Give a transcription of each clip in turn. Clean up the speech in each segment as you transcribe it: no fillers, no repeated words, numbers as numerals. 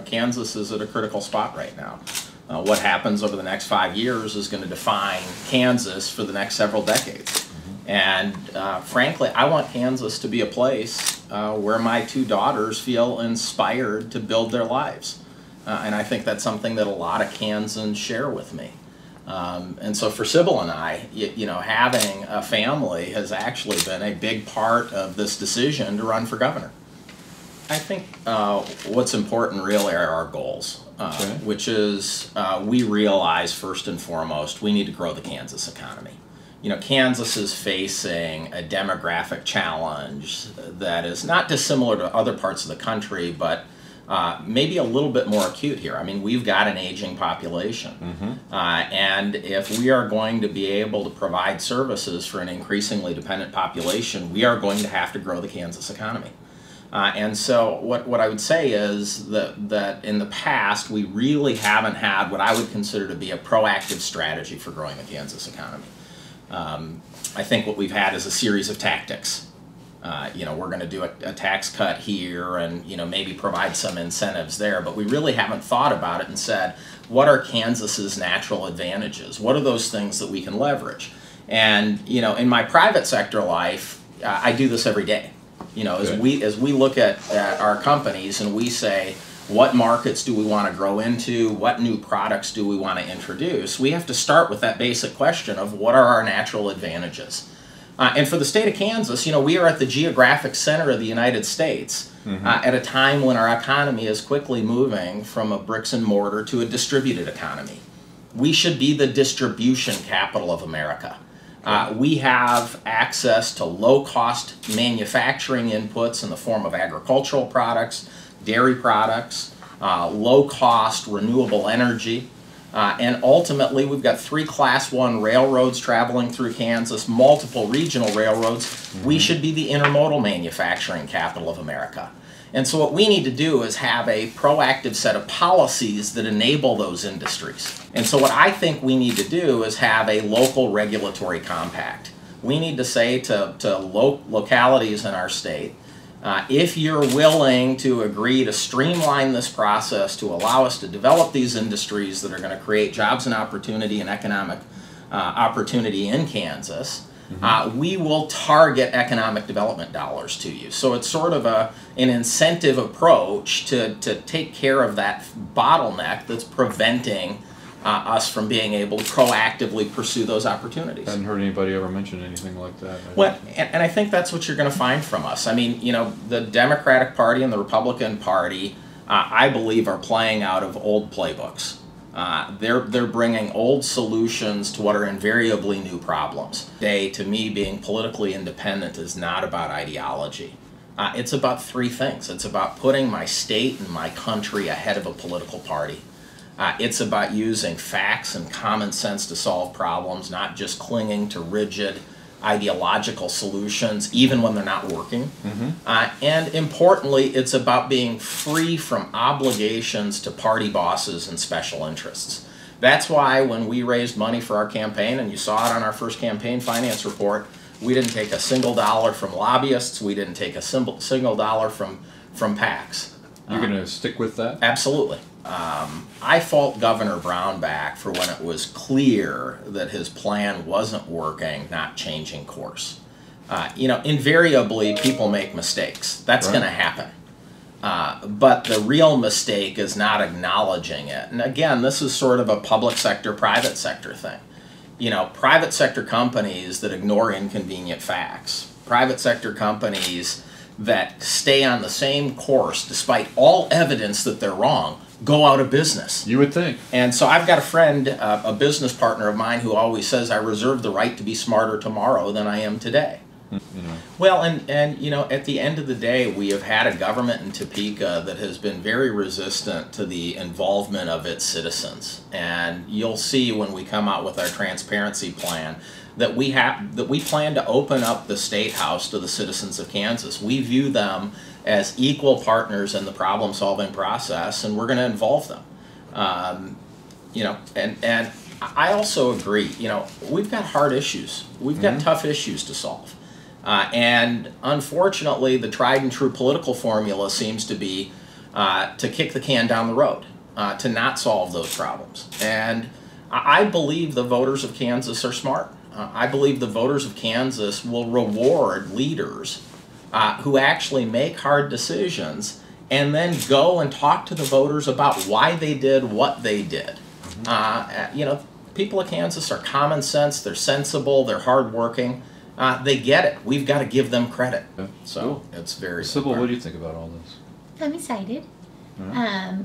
Kansas is at a critical spot right now. What happens over the next 5 years is going to define Kansas for the next several decades. And frankly, I want Kansas to be a place where my two daughters feel inspired to build their lives. And I think that's something that a lot of Kansans share with me. And so for Sybil and I, having a family has actually been a big part of this decision to run for governor. I think what's important really are our goals, which is we realize first and foremost we need to grow the Kansas economy. Kansas is facing a demographic challenge that is not dissimilar to other parts of the country, but maybe a little bit more acute here. I mean, we've got an aging population, and if we are going to be able to provide services for an increasingly dependent population, we are going to have to grow the Kansas economy. And so what I would say is that in the past, we really haven't had what I would consider to be a proactive strategy for growing the Kansas economy. I think what we've had is a series of tactics. We're going to do a tax cut here and, maybe provide some incentives there, but we really haven't thought about it and said, what are Kansas's natural advantages? What are those things that we can leverage? And, in my private sector life, I do this every day. As we look at our companies and we say, what markets do we want to grow into? What new products do we want to introduce? We have to start with that basic question of what are our natural advantages? And for the state of Kansas, we are at the geographic center of the United States at a time when our economy is quickly moving from a bricks and mortar to a distributed economy. We should be the distribution capital of America. We have access to low-cost manufacturing inputs in the form of agricultural products, dairy products, low-cost renewable energy, and ultimately we've got 3 Class 1 railroads traveling through Kansas, multiple regional railroads. We should be the intermodal manufacturing capital of America. And so what we need to do is have a proactive set of policies that enable those industries. And so what I think we need to do is have a local regulatory compact. We need to say to localities in our state, if you're willing to agree to streamline this process to allow us to develop these industries that are going to create jobs and opportunity and economic opportunity in Kansas, we will target economic development dollars to you. So it's sort of an incentive approach to take care of that bottleneck that's preventing us from being able to proactively pursue those opportunities. I hadn't heard anybody ever mention anything like that. Well, and I think that's what you're going to find from us. I mean, the Democratic Party and the Republican Party, I believe, are playing out of old playbooks. They're bringing old solutions to what are invariably new problems. Today, to me, being politically independent is not about ideology. It's about 3 things. It's about putting my state and my country ahead of a political party. It's about using facts and common sense to solve problems, not just clinging to rigid ideological solutions, even when they're not working. And importantly, it's about being free from obligations to party bosses and special interests. That's why when we raised money for our campaign, and you saw it on our first campaign finance report, we didn't take a single dollar from lobbyists, we didn't take a single dollar from PACs. You're going to stick with that? Absolutely. I fault Governor Brownback for when it was clear that his plan wasn't working, not changing course. Invariably, people make mistakes. That's going to happen. But the real mistake is not acknowledging it. And again, this is sort of a public sector, private sector thing. Private sector companies that ignore inconvenient facts, private sector companies that stay on the same course despite all evidence that they're wrong, go out of business. You would think. And so I've got a friend, a business partner of mine, who always says, I reserve the right to be smarter tomorrow than I am today. Well, and at the end of the day, we have had a government in Topeka that has been very resistant to the involvement of its citizens. And you'll see when we come out with our transparency plan that we plan to open up the State House to the citizens of Kansas. We view them as equal partners in the problem-solving process, and we're going to involve them. And I also agree. We've got hard issues. We've got tough issues to solve. And unfortunately, the tried and true political formula seems to be to kick the can down the road, to not solve those problems. And I believe the voters of Kansas are smart. I believe the voters of Kansas will reward leaders who actually make hard decisions and then go and talk to the voters about why they did what they did. You know, people of Kansas are common sense, they're sensible, they're hardworking. They get it. We've got to give them credit. Yeah. So Cool. it's very Sybil, what do you think about all this? I'm excited. Yeah.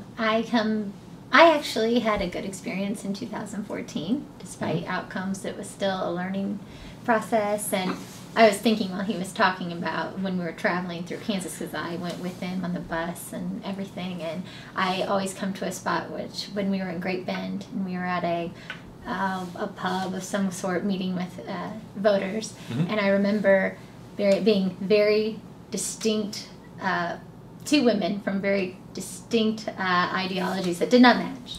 I actually had a good experience in 2014, despite outcomes. It was still a learning process, and I was thinking while he was talking about when we were traveling through Kansas, because I went with him on the bus and everything, and I always come to a spot which, when we were in Great Bend, and we were at a pub of some sort meeting with voters, and I remember being very distinct, two women from very distinct ideologies that did not match.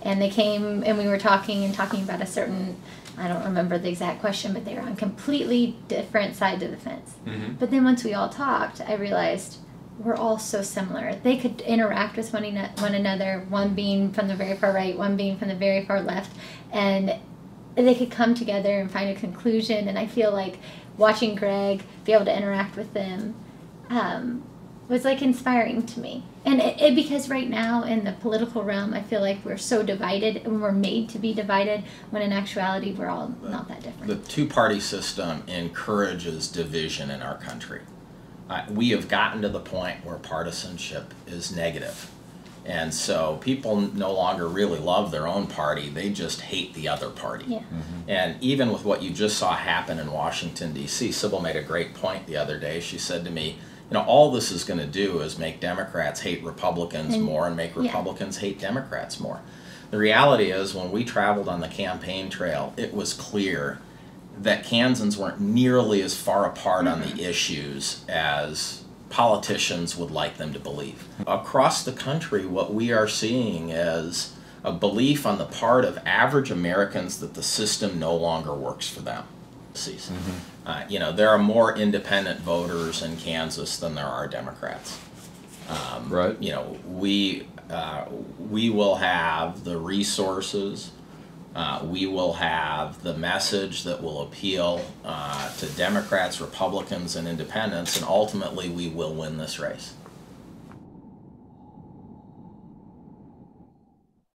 And they came and we were talking about a certain, I don't remember the exact question, but they were on completely different sides of the fence. But then once we all talked, I realized we're all so similar. They could interact with one another, one being from the very far right, one being from the very far left, and they could come together and find a conclusion. And I feel like watching Greg be able to interact with them was like inspiring to me. And because right now in the political realm, I feel like we're so divided, and we're made to be divided, when in actuality we're all not that different. The two-party system encourages division in our country. We have gotten to the point where partisanship is negative. And so people no longer really love their own party, they just hate the other party. Yeah. And even with what you just saw happen in Washington, D.C., Sybil made a great point the other day. She said to me, you know, all this is going to do is make Democrats hate Republicans more and make Republicans hate Democrats more. The reality is, when we traveled on the campaign trail, it was clear that Kansans weren't nearly as far apart on the issues as politicians would like them to believe. Across the country, what we are seeing is a belief on the part of average Americans that the system no longer works for them. You know, there are more independent voters in Kansas than there are Democrats. Right. You know, we will have the resources, we will have the message that will appeal to Democrats, Republicans, and independents, and ultimately we will win this race.